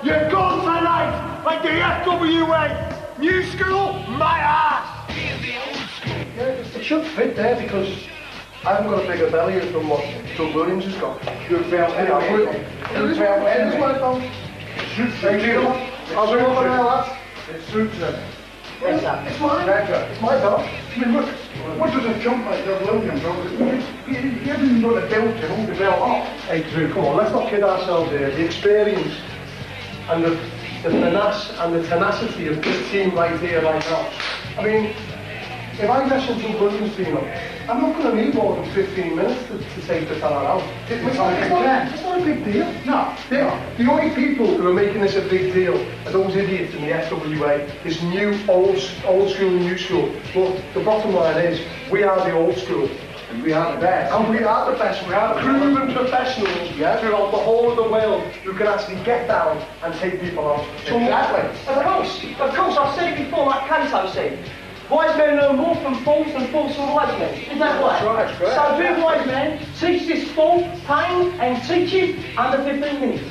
You go tonight, like the FWA. New school, my ass. Yeah, it should fit there because I haven't got a bigger belly than what Doug Williams has got. Good felt anyway. Good felt anyway. How's it over there, lads? It suits him. It's mine. It's my dog. I mean, look, what does a jump like Doug Williams? He hasn't even got a belt to hold the belt off. Hey Drew, come on, let's not kid ourselves here. The experience and the finesse and the tenacity of this team right here, right now. I mean, if I wrestle Doug Williams' team up, I'm not going to need more than 15 minutes to take the fella out. It's not a big deal. No. The only people who are making this a big deal are those idiots in the FWA, this new, old school and new school. But the bottom line is, we are the old school. And we are the best. And we are the best. We are proven professionals throughout the whole of the world who can actually get down and take people out. Exactly. Of course, I've said it before, like Castano said. Wise men know more from fools than fools from wise men. Isn't that right? That's right. So do wise men teach this fool pain and teach him under 15 minutes.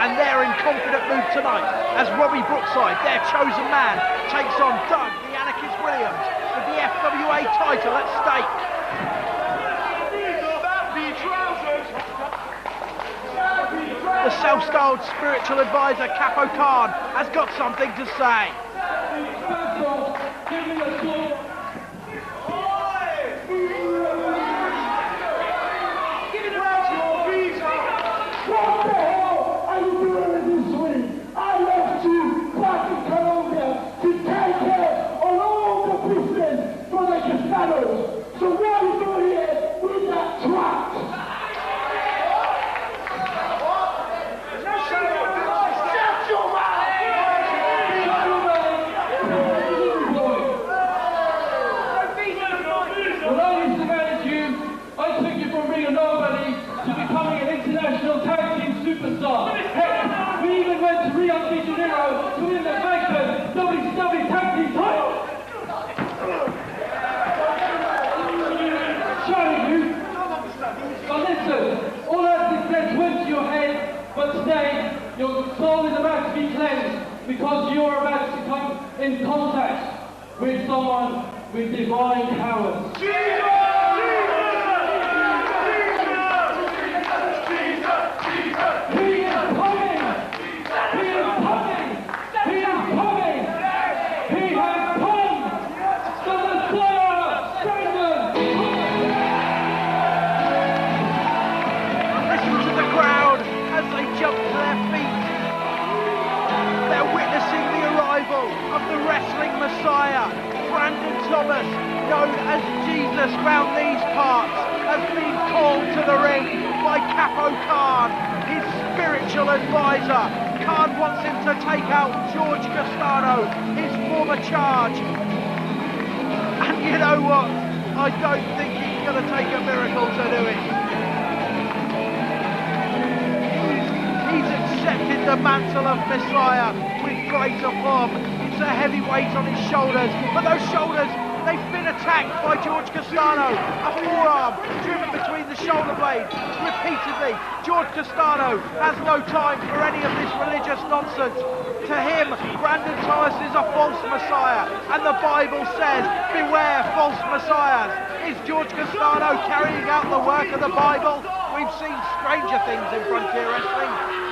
And they're in confident mood tonight as Robbie Brookside, their chosen man, takes on Doug, the Anarchist Williams, with the FWA title at stake. The self-styled spiritual advisor Capo Khan has got something to say. So what are you doing here with that twat? Shut your mouth! When I used to manage you, I took you from being a nobody to becoming an international tag team superstar. Heck, we even went to Rio de Janeiro to win the vacant WCW tag team title. But listen, all that success went to your head, but today your soul is about to be cleansed because you're about to come in contact with someone with divine powers. Of the wrestling messiah, Brandon Thomas, known as Jesus round these parts, has been called to the ring by Capo Khan, his spiritual advisor. Khan wants him to take out Jorge Castano, his former charge. And you know what? I don't think he's going to take a miracle to do it. He's accepted the mantle of Messiah with great aplomb. It's a heavy weight on his shoulders, but those shoulders, they've been attacked by Jorge Castano. A forearm driven between the shoulder blades repeatedly. Jorge Castano has no time for any of this religious nonsense. To him, Brandon Thomas is a false messiah, and the Bible says, beware false messiahs. Is Jorge Castano carrying out the work of the Bible? We've seen stranger things in frontier wrestling.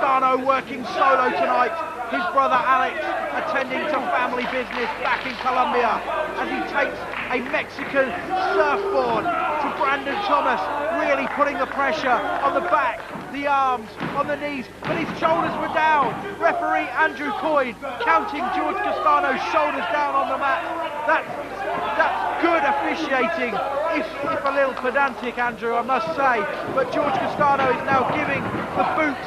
Castano working solo tonight. His brother Alex attending to family business back in Colombia as he takes a Mexican surfboard to Brandon Thomas, really putting the pressure on the back, the arms, on the knees, but his shoulders were down. Referee Andrew Coyne counting George Castano's shoulders down on the mat. That's good officiating, if a little pedantic, Andrew, I must say. But George Castano is now giving the boots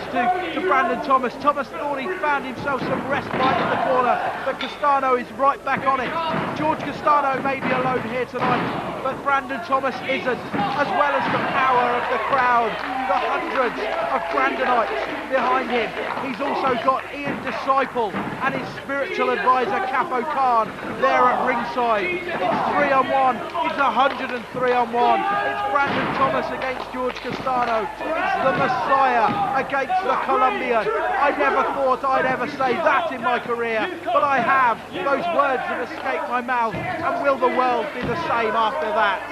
to Brandon Thomas. Thomas thought he found himself some respite in the corner, but Castano is right back on it. George Castano may be alone here tonight, but Brandon Thomas isn't, as well as the power of the crowd, the hundreds of Brandonites behind him. He's also got Ian Disciple and his spiritual advisor Capo Khan there at ringside. It's 3-on-1, it's 103-on-1. It's Brandon Thomas against George Castano. It's the Messiah against the Colombian. I never thought I'd ever say that in my career, but I have. Those words have escaped my mouth, and will the world be the same after that?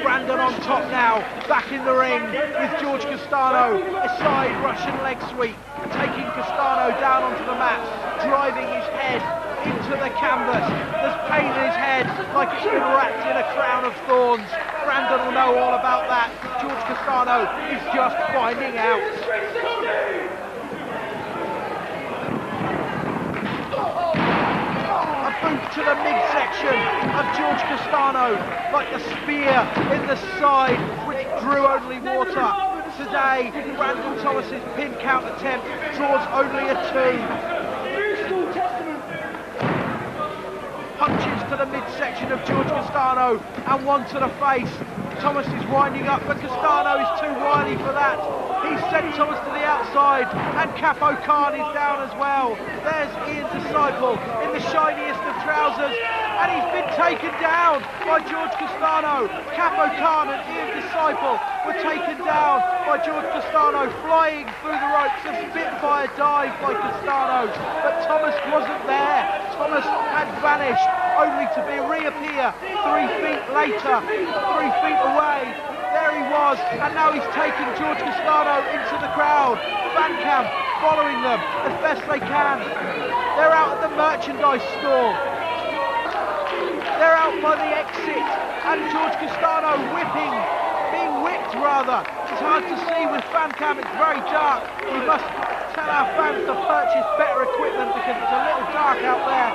Brandon on top now, back in the ring with George Castano, a side Russian leg sweep, taking Castano down onto the mat, driving his head into the canvas. There's pain in his head, like it's been wrapped in a crown of thorns. Brandon will know all about that. George Castano is just finding out. Boot to the midsection of George Castano, like the spear in the side which drew only water. Today, Brandon Thomas's pin count attempt draws only a 2. Punches to the midsection of George Castano and one to the face. Thomas is winding up, but Castano is too wily for that. He's sent Thomas to the outside, and Capo Khan is down as well. There's Ian Disciple in the shiniest of trousers, and he's been taken down by George Castano. Capo Khan and Ian Disciple were taken down by George Castano, flying through the ropes, a spitfire dive by Castano, but Thomas wasn't there. Thomas had vanished, only to reappear 3 feet later, 3 feet away. There he was, and now he's taking George Castano into the crowd. Fan cam following them as best they can. They're out at the merchandise store. They're out by the exit, and George Castano being whipped rather. It's hard to see with fan cam, it's very dark. We must tell our fans to purchase better equipment because it's a little dark out there.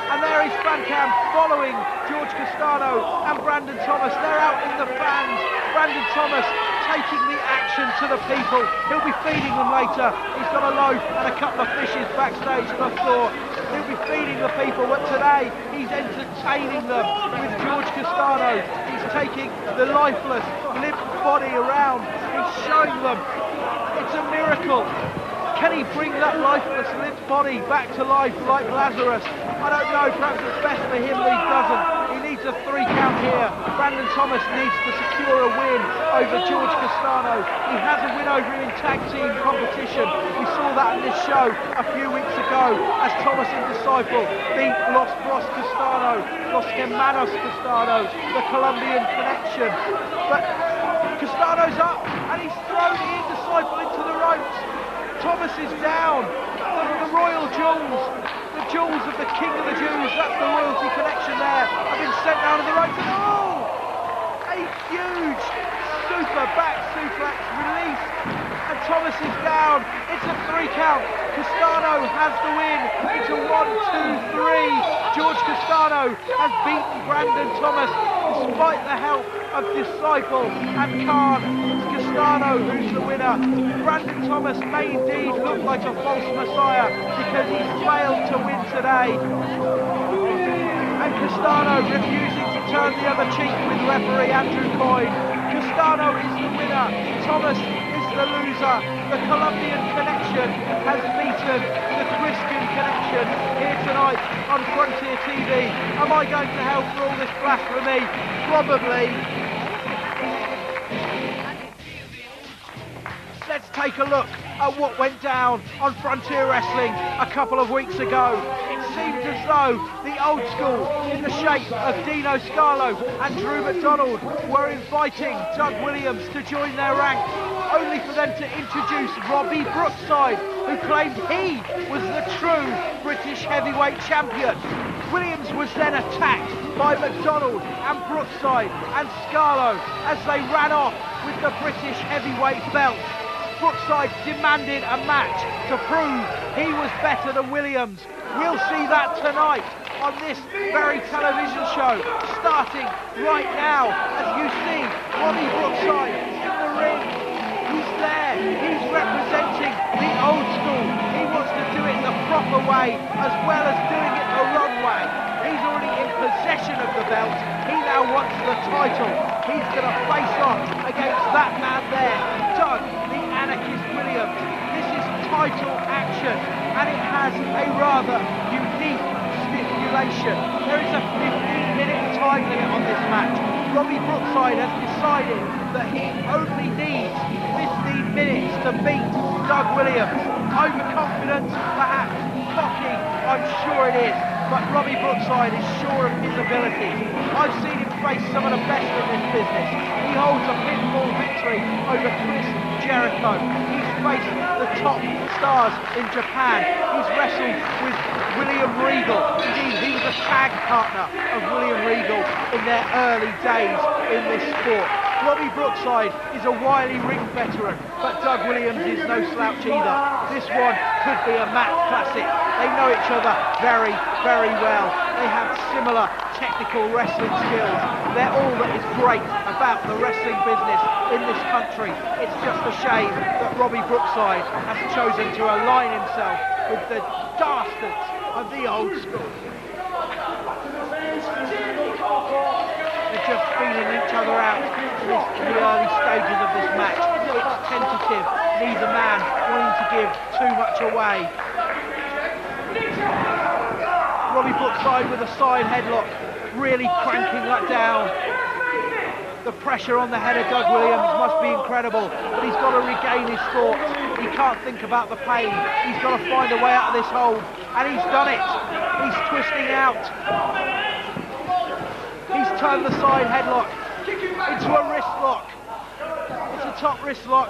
And there is fan cam following George Castano and Brandon Thomas. They're out in the fans. Brandon Thomas taking the action to the people. He'll be feeding them later. He's got a loaf and a couple of fishes backstage on the floor. He'll be feeding the people, but today he's entertaining them with George Castano. He's taking the lifeless, limp body around. He's showing them it's a miracle. Can he bring that lifeless, limp body back to life like Lazarus? I don't know, perhaps it's best for him that he doesn't. He needs a 3 count here. Brandon Thomas needs to secure a win over George Castano. He has a win over him in tag team competition. We saw that in this show a few weeks ago as Thomas and Disciple beat Los Bros Castano, Los Hermanos Castano, the Colombian connection. But Castano's up and he's thrown Ian Disciple into the ropes. Thomas is down. The royal jewels, the jewels of the king of the Jews, that's the royalty connection there, have been sent down to the ropes. And a huge super back suplex release. And Thomas is down. It's a 3 count. Castano has the win. It's a 1, 2, 3. George Castano has beaten Brandon Thomas despite the help of Disciple and Khan. It's Castano who's the winner. Brandon Thomas may indeed look like a false messiah because he's failed to win today. And Castano refusing to turn the other cheek with referee Andrew Coyne. Castano is the winner. Thomas is the loser. The Colombian connection has beaten the Christian connection here tonight on Frontier TV. Am I going to hell for all this blasphemy? Probably. Let's take a look at what went down on Frontier Wrestling a couple of weeks ago. It seemed as So the old school, in the shape of Dino Scarlo and Drew McDonald, were inviting Doug Williams to join their ranks, only for them to introduce Robbie Brookside, who claimed he was the true British heavyweight champion. Williams was then attacked by McDonald and Brookside and Scarlo as they ran off with the British heavyweight belt. Brookside demanded a match to prove he was better than Williams. We'll see that tonight on this very television show, starting right now as you see Robbie Brookside in the ring. He's there, he's representing the old school. He wants to do it the proper way as well as doing it the wrong way. He's already in possession of the belt. He now wants the title. He's going to face off against that man there, Doug the Anarchist Williams. This is title action and it has a rather unique stipulation. There is a 15-minute time limit on this match. Robbie Brookside has decided that he only needs 15 minutes to beat Doug Williams. Overconfidence, perhaps, cocky, I'm sure it is, but Robbie Brookside is sure of his ability. I've seen him face some of the best in this business. He holds a pinfall victory over Chris Jericho. He's faced the top stars in Japan. He's wrestled with William Regal. Indeed, he was a tag partner of William Regal in their early days in this sport. Robbie Brookside is a wily ring veteran, but Doug Williams is no slouch either. This one could be a mat classic. They know each other very, very well. They have similar technical wrestling skills. They're all that is great about the wrestling business in this country. It's just a shame that Robbie Brookside has chosen to align himself with the dastards of the old school. They're just feeling each other out in the early stages of this match. It's tentative, neither man wanting to give too much away. Robbie Brookside with a side headlock, really cranking that down. The pressure on the head of Doug Williams must be incredible, but he's got to regain his thoughts. He can't think about the pain. He's got to find a way out of this hold, and he's done it. He's twisting out. He's turned the side headlock into a wrist lock. It's a top wrist lock.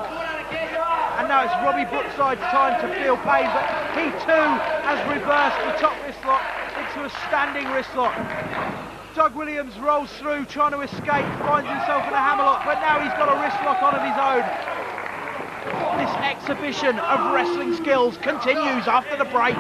And now it's Robbie Brookside's time to feel pain, but he too has reversed the top wrist lock into a standing wrist lock. Doug Williams rolls through trying to escape, finds himself in a hammerlock, but now he's got a wrist lock on of his own. This exhibition of wrestling skills continues after the break.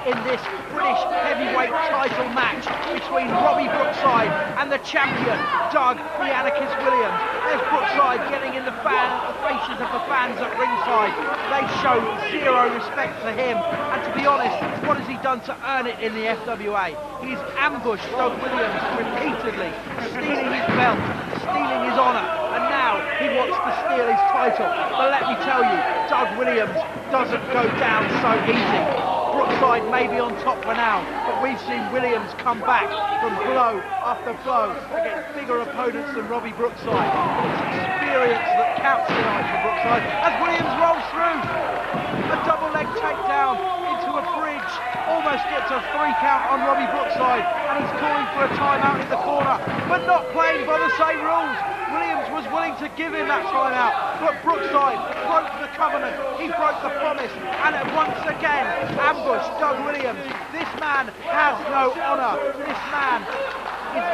In this British heavyweight title match between Robbie Brookside and the champion Doug the Anarchist Williams. There's Brookside getting in the faces of the fans at ringside. They show zero respect for him, and to be honest, what has he done to earn it in the FWA? He's ambushed Doug Williams repeatedly, stealing his belt, stealing his honour, and now he wants to steal his title. But let me tell you, Doug Williams doesn't go down so easy. Brookside may be on top for now, but we've seen Williams come back from blow after blow against bigger opponents than Robbie Brookside. It's experience that counts tonight for Brookside as Williams rolls through. A double leg takedown into a bridge, almost gets a 3 count on Robbie Brookside, and he's calling for a timeout in the corner, but not playing by the same rules. Williams was willing to give him that timeout, but Brookside broke the covenant, he broke the promise, and once again ambushed Doug Williams. This man has no honour. This man is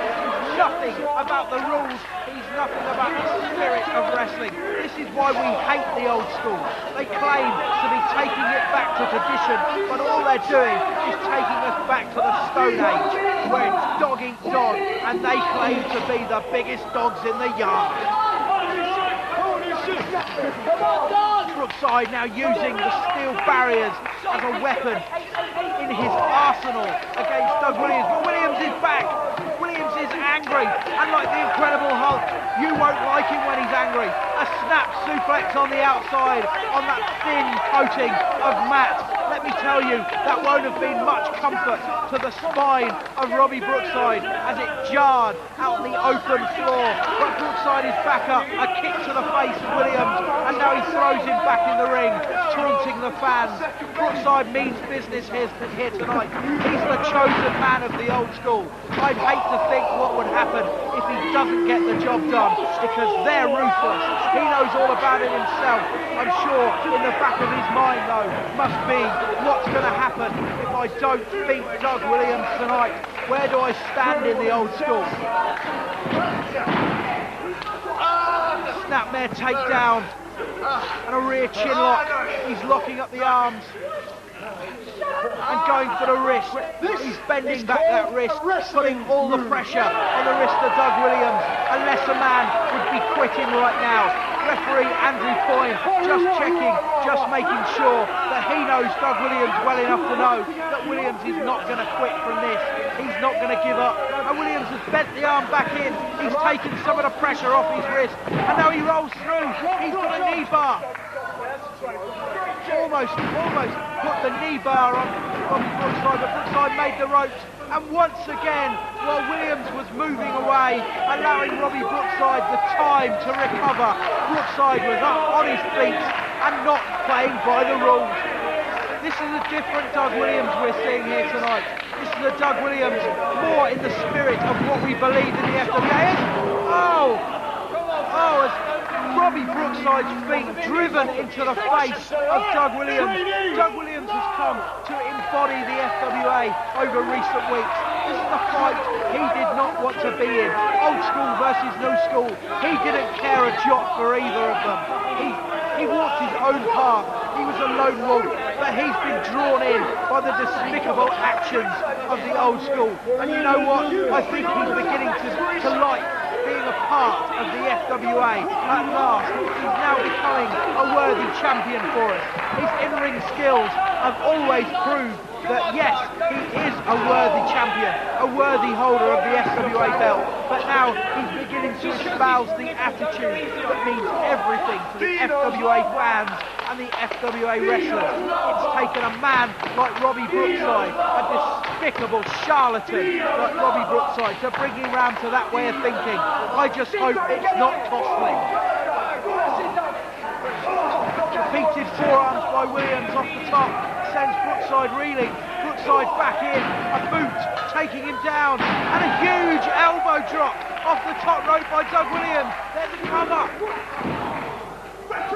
nothing about the rules. He's nothing about the spirit of wrestling. This is why we hate the old school. They claim to be taking it back to tradition, but all they're doing is taking us back to the Stone Age, where it's dog eat dog, and they claim to be the biggest dogs in the yard. Brookside now using the steel barriers as a weapon in his arsenal against Doug Williams, but Williams is back. Williams is angry, and like the Incredible Hulk, you won't like him when he's angry. A snap suplex on the outside, on that thin coating of mat. Let me tell you, that won't have been much comfort to the spine of Robbie Brookside as it jarred out on the open floor. But Brookside is back up, a kick to the face of Williams, and now he throws him back in the ring, taunting the fans. Brookside means business here tonight. He's the chosen man of the old school. I'd hate to think what would happen if he doesn't get the job done, because they're ruthless. He knows all about it himself. I'm sure in the back of his mind, though, must be what's going to happen if I don't beat Doug Williams tonight. Where do I stand in the old school? Snapmare takedown and a rear chin lock. He's locking up the arms and going for the wrist. He's bending back that wrist, putting all the pressure on the wrist of Doug Williams. A lesser man would be quitting right now. Referee Andrew Coyne just checking, just making sure that he knows Doug Williams well enough to know that Williams is not going to quit from this. He's not going to give up. And Williams has bent the arm back in. He's taken some of the pressure off his wrist. And now he rolls through. He's got a knee bar. Almost put the knee bar on Brookside, but Brookside made the ropes. And once again, while Williams was moving away, allowing Robbie Brookside the time to recover, Brookside was up on his feet and not playing by the rules. This is a different Doug Williams we're seeing here tonight. This is a Doug Williams more in the spirit of what we believe in the FWA. As Robbie Brookside's feet driven into the face of Doug Williams. Doug Williams has come to embody the FWA over recent weeks. This is a fight he did not want to be in. Old school versus new school. He didn't care a jot for either of them. He walked his own path. He was a lone wolf, but he's been drawn in by the despicable actions of the old school. And you know what? I think he's beginning to like being a part of the FWA at last. He's now becoming a worthy champion for us. His in-ring skills have always proved that yes, he is a worthy champion, a worthy holder of the FWA belt, but now he's beginning to espouse the attitude that means everything to the FWA fans and the FWA wrestlers. It's taken a man like Robbie Brookside, a despicable charlatan like Robbie Brookside, to bring him round to that way of thinking. I just hope it's not costly. Repeated forearms by Williams off the top sends Brookside reeling. Brookside back in, a boot taking him down, and a huge elbow drop off the top rope by Doug Williams. Then the cover.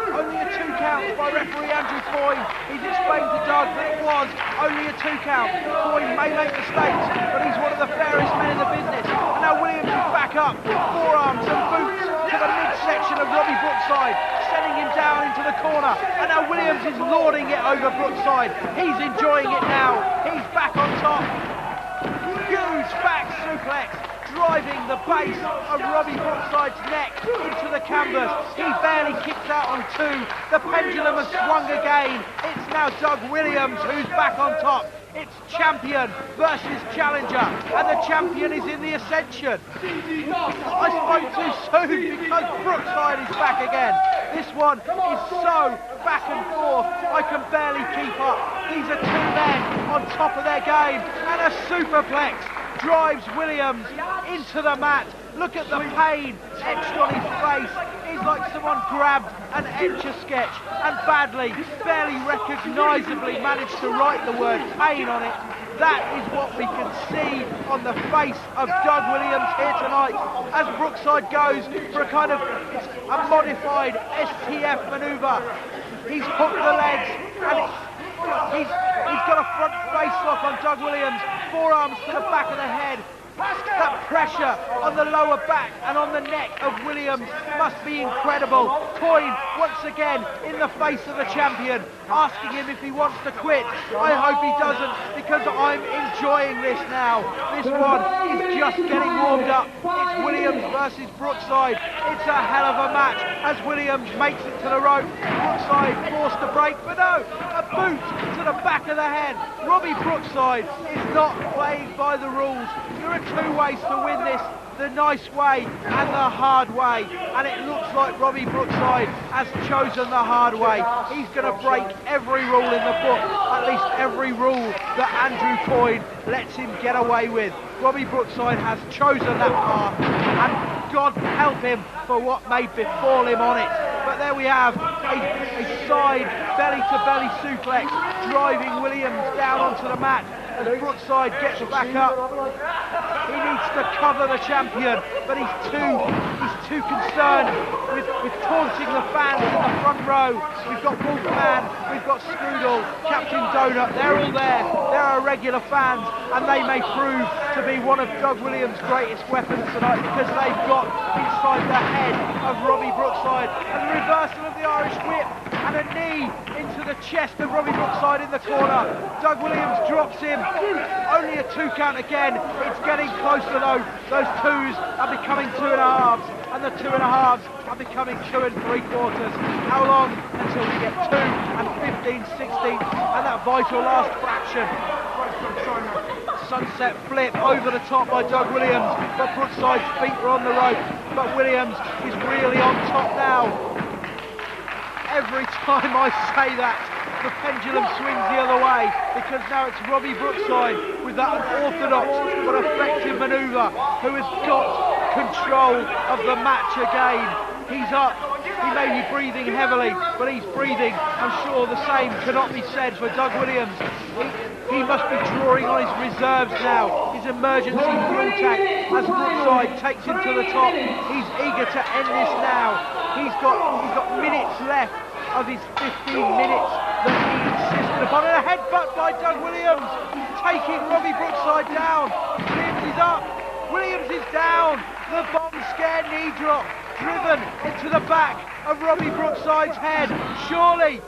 Only a 2 count by referee Andrew Coyne. He's explained to Doug that it was only a 2 count. Coyne may make mistakes, but he's one of the fairest men in the business. And now Williams is back up, forearms and boots to the midsection of Robbie Brookside, sending him down into the corner. And now Williams is lording it over Brookside. He's enjoying it now. He's back on top. Huge back suplex, driving the base of Robbie Brookside's neck into the canvas. He barely kicks out on 2. The pendulum has swung again. It's now Doug Williams who's back on top. It's champion versus challenger, and the champion is in the ascension. I spoke too soon because Brookside is back again. This one is so back and forth, I can barely keep up. These are 2 men on top of their game, and a superplex drives Williams into the mat. Look at the pain etched on his face. He's like someone grabbed an Etch-a-Sketch and barely recognisably managed to write the word pain on it. That is what we can see on the face of Doug Williams here tonight as Brookside goes for a kind of a modified STF manoeuvre. He's hooked the legs and he's got a front face lock on Doug Williams, forearms to the back of the head. That pressure on the lower back and on the neck of Williams must be incredible. Coyne once again in the face of the champion, asking him if he wants to quit. I hope he doesn't, because I'm enjoying this now. This one is just getting warmed up. It's Williams versus Brookside. It's a hell of a match as Williams makes it to the rope. Brookside forced to break, but no, a boot to the back of the head. Robbie Brookside is not playing by the rules. There are two ways to win this, the nice way and the hard way, and it looks like Robbie Brookside has chosen the hard way. He's going to break every rule in the book, at least every rule that Andrew Coyne lets him get away with. Robbie Brookside has chosen that path, and God help him for what may befall him on it. But there we have a side belly-to-belly suplex, driving Williams down onto the mat as Brookside gets back up. He needs to cover the champion, but he's too concerned with taunting the fans in the front row. We've got Wolfman, we've got Scoodle, Captain Donut, they're all there. There are regular fans, and they may prove to be one of Doug Williams' greatest weapons tonight, because they've got inside the head of Robbie Brookside, and the reversal of the Irish whip, and a knee into the chest of Robbie Brookside in the corner. Doug Williams drops him. Only a 2 count again. It's getting closer though. Those 2s are becoming 2.5s, and the 2.5s are becoming 2 3/4. How long until we get 2 and 15/16 and that vital last fraction? Sunset flip over the top by Doug Williams, but Brookside's feet are on the rope. But Williams is really on top now. Every time I say that, the pendulum swings the other way, because now it's Robbie Brookside with that unorthodox but effective manoeuvre who has got control of the match again. He's up. He may be breathing heavily, but he's breathing. I'm sure the same cannot be said for Doug Williams. He must be drawing on his reserves now, his emergency fuel tank, as Brookside takes him to the top. He's eager to end this now. He's got minutes left of his 15 minutes that he insisted upon. And a headbutt by Doug Williams, taking Robbie Brookside down. Williams is up. Williams is down. The bomb scare knee drop, driven into the back of Robbie Brookside's head. Surely.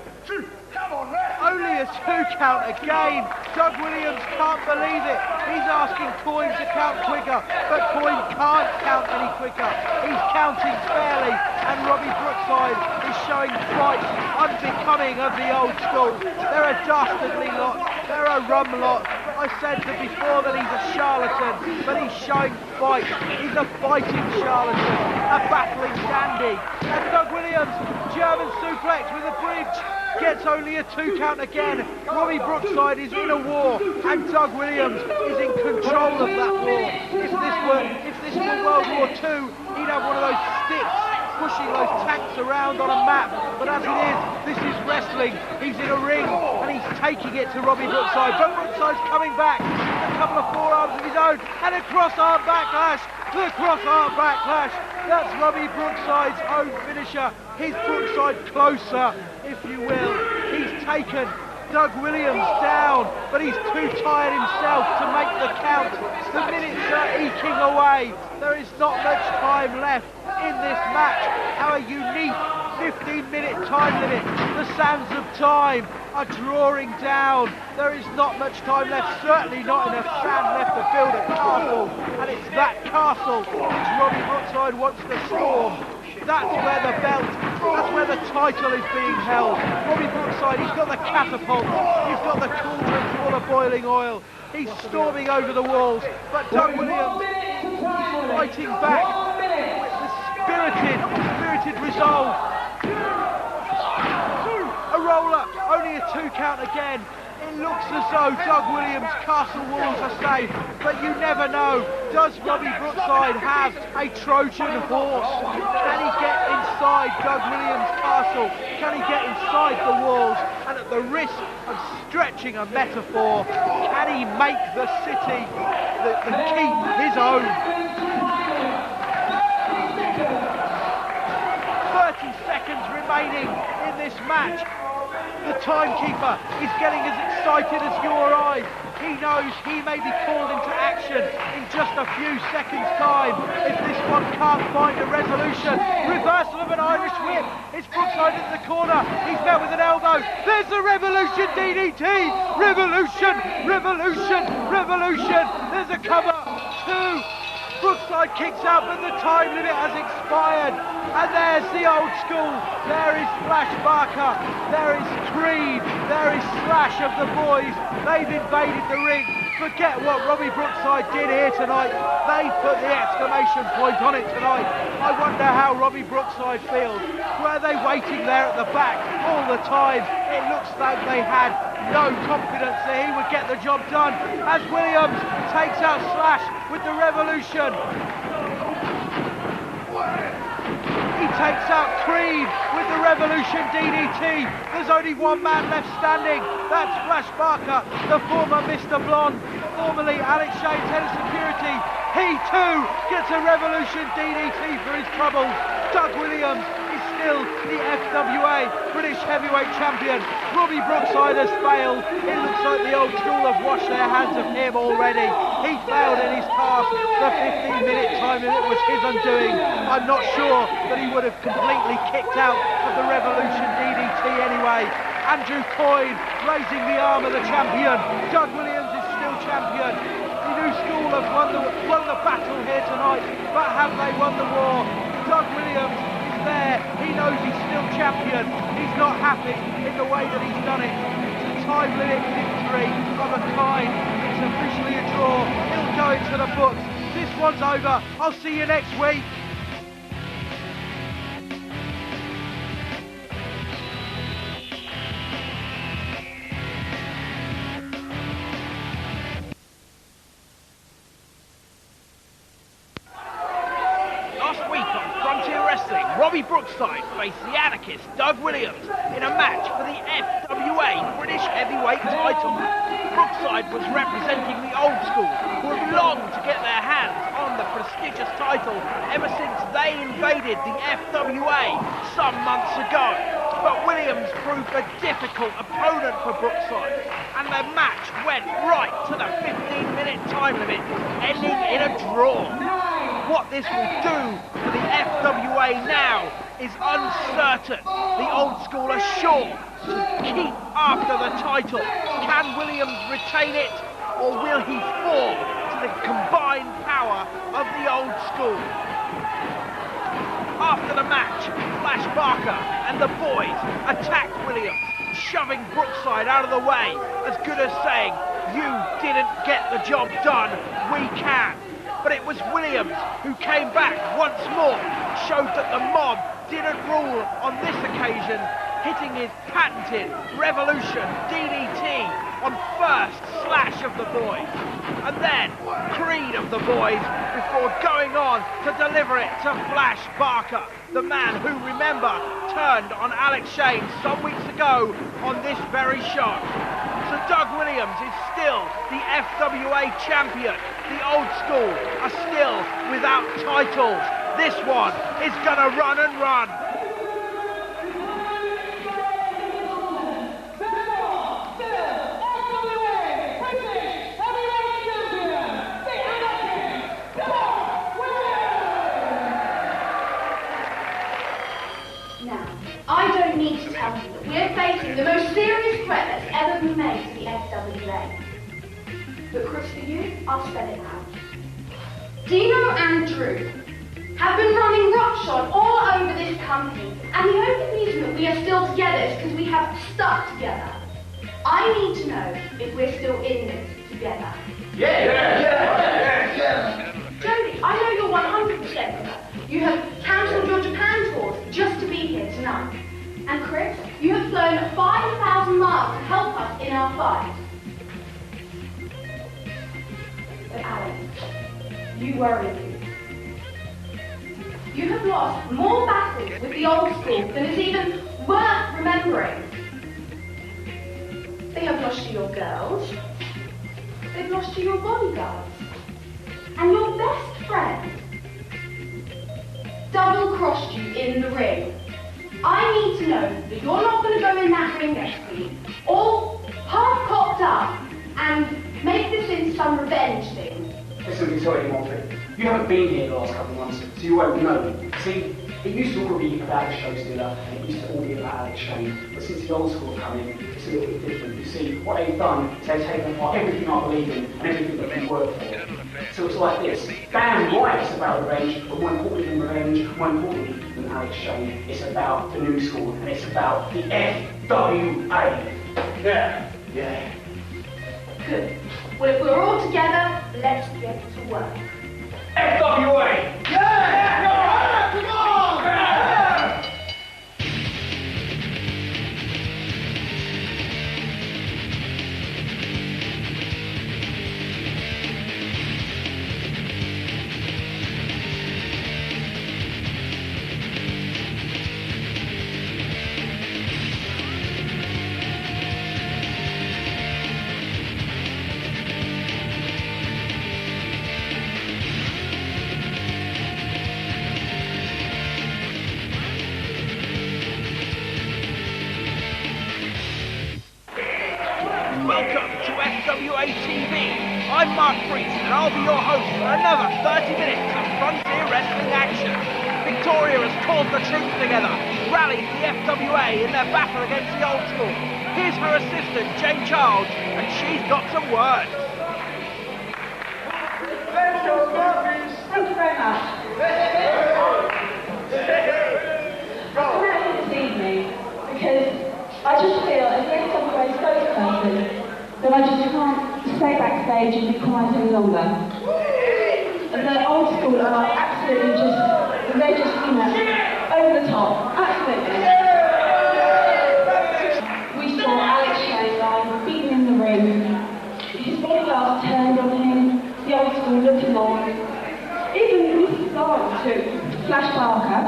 Only a 2 count again. Doug Williams can't believe it. He's asking Coyne to count quicker, but Coyne can't count any quicker. He's counting fairly, and Robbie Brookside is showing fight unbecoming of the old school. They're a dastardly lot. They're a rum lot. I said before that he's a charlatan, but he's showing fight. He's a fighting charlatan, a battling dandy. And Doug Williams, German suplex with a bridge, gets only a 2 count again. Robbie Brookside is in a war, and Doug Williams is in control of that war. If this were World War II, he'd have one of those sticks pushing those tanks around on a map. But as it is, this is wrestling. He's in a ring, and he's taking it to Robbie Brookside. But Brookside's coming back. A couple of forearms of his own, and a cross-arm backlash. The cross-arm backlash. That's Robbie Brookside's own finisher. His Brookside closer, if you will. He's taken Doug Williams down, but he's too tired himself to make the count. The minutes are eking away. There is not much time left in this match. Our unique 15-minute time limit, the sands of time are drawing down. There is not much time left, certainly not enough sand left to build a castle, and it's that castle which Robbie Brookside wants to storm. That's where the belt, that's where the title is being held. Robbie Brookside, he's got the catapult, he's got the cauldron full of boiling oil. He's storming over the walls, but Doug Williams is fighting back with spirited resolve. A roll-up, only a 2 count again. It looks as though Doug Williams' castle walls are safe, but you never know. Does Robbie Brookside have a Trojan horse? Can he get inside Doug Williams' castle? Can he get inside the walls? And at the risk of stretching a metaphor, can he make the city, the keep, his own? 30 seconds remaining in this match. The timekeeper is getting as excited as you or I. He knows he may be called into action in just a few seconds' time if this one can't find a resolution. Reversal of an Irish whip. It's Brookside in the corner. He's met with an elbow. There's the Revolution DDT. Revolution, revolution, revolution. There's a cover. 2. Brookside kicks out, but the time limit has expired. And there's the old school. There is Flash Barker. There is Creed. There is Slash of the boys. They've invaded the ring. Forget what Robbie Brookside did here tonight. They put the exclamation point on it tonight. I wonder how Robbie Brookside feels. Were they waiting there at the back all the time? It looks like they had no confidence that he would get the job done, as Williams takes out Slash with the Revolution. He takes out Creed with the Revolution DDT. There's only one man left standing. That's Flash Barker, the former Mr. Blonde, formerly Alex Shane's head of security. He too gets a Revolution DDT for his troubles. Doug Williams is still the FWA British Heavyweight Champion. Robbie Brookside has failed. It looks like the old school have washed their hands of him already. He failed in his task. The 15-minute time limit was his undoing. I'm not sure that he would have completely kicked out of the Revolution DDT anyway. Andrew Coyne raising the arm of the champion. Doug Williams is still champion. The new school have won the battle here tonight, but have they won the war? Doug Williams is there. He knows he's still champion. He's not happy in the way that he's done it. It's a time limit victory of a kind. It's officially a draw. It'll go into the books. This one's over. I'll see you next week. Robbie Brookside faced the anarchist Doug Williams in a match for the FWA British Heavyweight title. Brookside was representing the old school, who have longed to get their hands on the prestigious title ever since they invaded the FWA some months ago. But Williams proved a difficult opponent for Brookside, and the match went right to the 15-minute time limit, ending in a draw. What this will do for the FWA now is uncertain. The old school are sure to keep after the title. Can Williams retain it, or will he fall to the combined power of the old school? After the match, Flash Barker and the boys attacked Williams, shoving Brookside out of the way, as good as saying, "You didn't get the job done, we can." But it was Williams who came back once more, showed that the mob didn't rule on this occasion, hitting his patented Revolution DDT on first Slash of the boys, and then Creed of the boys, before going on to deliver it to Flash Barker, the man who, remember, turned on Alex Shane some weeks ago on this very show. So Doug Williams is still the FWA champion. The old school are still without titles. This one is gonna run and run. Now, I don't need to tell you that we are facing the most serious threat that's ever been made to the FWA. But Chris, for you, I'll spell it out. Dino and Drew have been running roughshod all over this company, and the only reason that we are still together is because we have stuck together. I need to know if we're still in this together. Yeah. Jodie, I know you're 100% with us. You have cancelled your Japan tours just to be here tonight. And Chris, you have flown 5,000 miles to help us in our fight. But Alex, you worry me. You have lost more battles with the old school than is even worth remembering. They have lost to your girls. They've lost to your bodyguards. And your best friend double-crossed you in the ring. I need to know that you're not going to go in that ring next week, all half-cocked up, and make this into some revenge thing. Listen, let me tell you one thing. You haven't been here the last couple of months, so you won't know. See, it used to all be about the show stealer, and it used to all be about Alex Shane, but since the old school have come in, it's a little bit different. You see, what they've done is they've taken apart everything I believe in, and everything that we work for. So it's like this. Damn right it's about revenge, but more importantly than revenge, more importantly than Alex Shane, it's about the new school, and it's about the FWA. Yeah. Yeah. Good. Well, if we're all together, let's get to work. FWA! Yeah! Come on! Yeah! Welcome to FWA TV. I'm Mark Priest and I'll be your host for another 30 minutes of Frontier Wrestling action. Victoria has called the troops together, rallied the FWA in their battle against the old school. Here's her assistant, Jane Charles, and she's got some words. Thank you very much. I'm here this evening because I just feel as the FWA spokesperson that I just can't stay backstage and be quiet any longer. The old school are absolutely they're just, you know, over the top. Absolutely. We saw Alex Shane beaten in the ring. His bodyguards turned on him, the old school looking on. Even Mrs. Lawrence, who Flash Barker,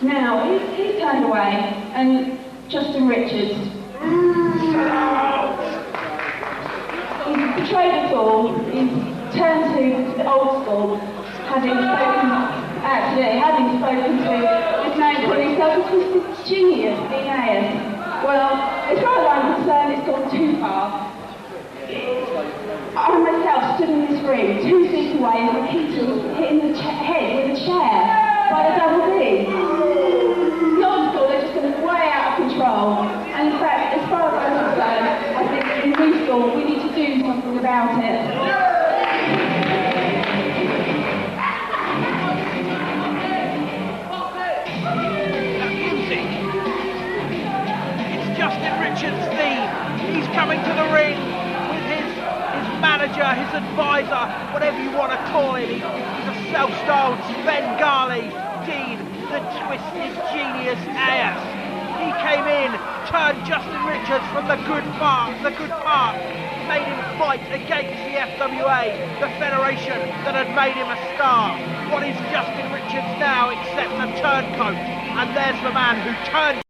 now he's turned away, and Justin Richards. He's betrayed us all. He's turned to the old school, having spoken to his name for himself as Mr. Genius, D.A.S. Well, as far as I'm concerned, it's gone too far. I myself stood in this ring 2 feet away and repeatedly hitting the head with a chair by the double D. The old school are just going way out of control. And in fact, as far as I'm concerned, I think in new school we need to do something about it. Justin Richards' theme. He's coming to the ring with his manager, his advisor, whatever you want to call him. He's a self-styled Bengali Dean, the twisted genius ass. He came in, turned Justin Richards from the good path, made him fight against the FWA, the federation that had made him a star. What is Justin Richards now except a turncoat? And there's the man who turned